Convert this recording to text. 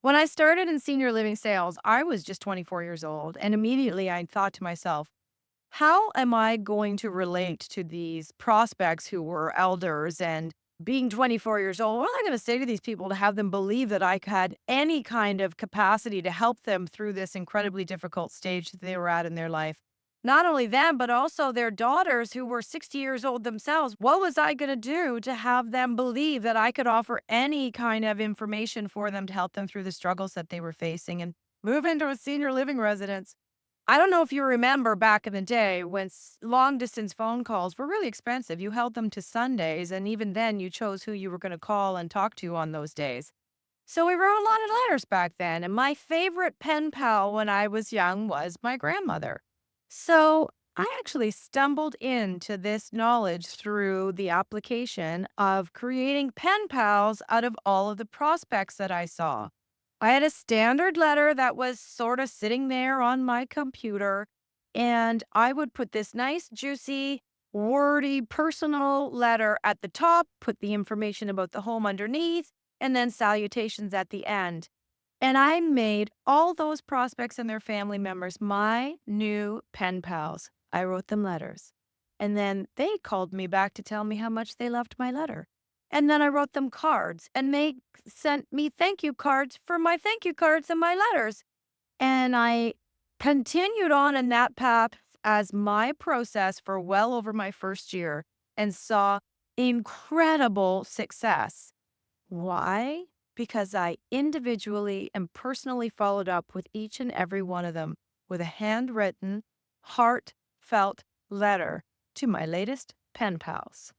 When I started in senior living sales, I was just 24 years old. And immediately I thought to myself, how am I going to relate to these prospects who were elders and being 24 years old? What am I going to say to these people to have them believe that I had any kind of capacity to help them through this incredibly difficult stage that they were at in their life? Not only them, but also their daughters who were 60 years old themselves. What was I going to do to have them believe that I could offer any kind of information for them to help them through the struggles that they were facing and move into a senior living residence? I don't know if you remember back in the day when long distance phone calls were really expensive. You held them to Sundays, and even then, you chose who you were going to call and talk to on those days. So we wrote a lot of letters back then. And my favorite pen pal when I was young was my grandmother. So I actually stumbled into this knowledge through the application of creating pen pals out of all of the prospects that I saw. I had a standard letter that was sort of sitting there on my computer, and I would put this nice, juicy, wordy, personal letter at the top, put the information about the home underneath, and then salutations at the end. And I made all those prospects and their family members my new pen pals. I wrote them letters. And then they called me back to tell me how much they loved my letter. And then I wrote them cards and they sent me thank you cards for my thank you cards and my letters. And I continued on in that path as my process for well over my first year and saw incredible success. Why? Because I individually and personally followed up with each and every one of them with a handwritten, heartfelt letter to my latest pen pals.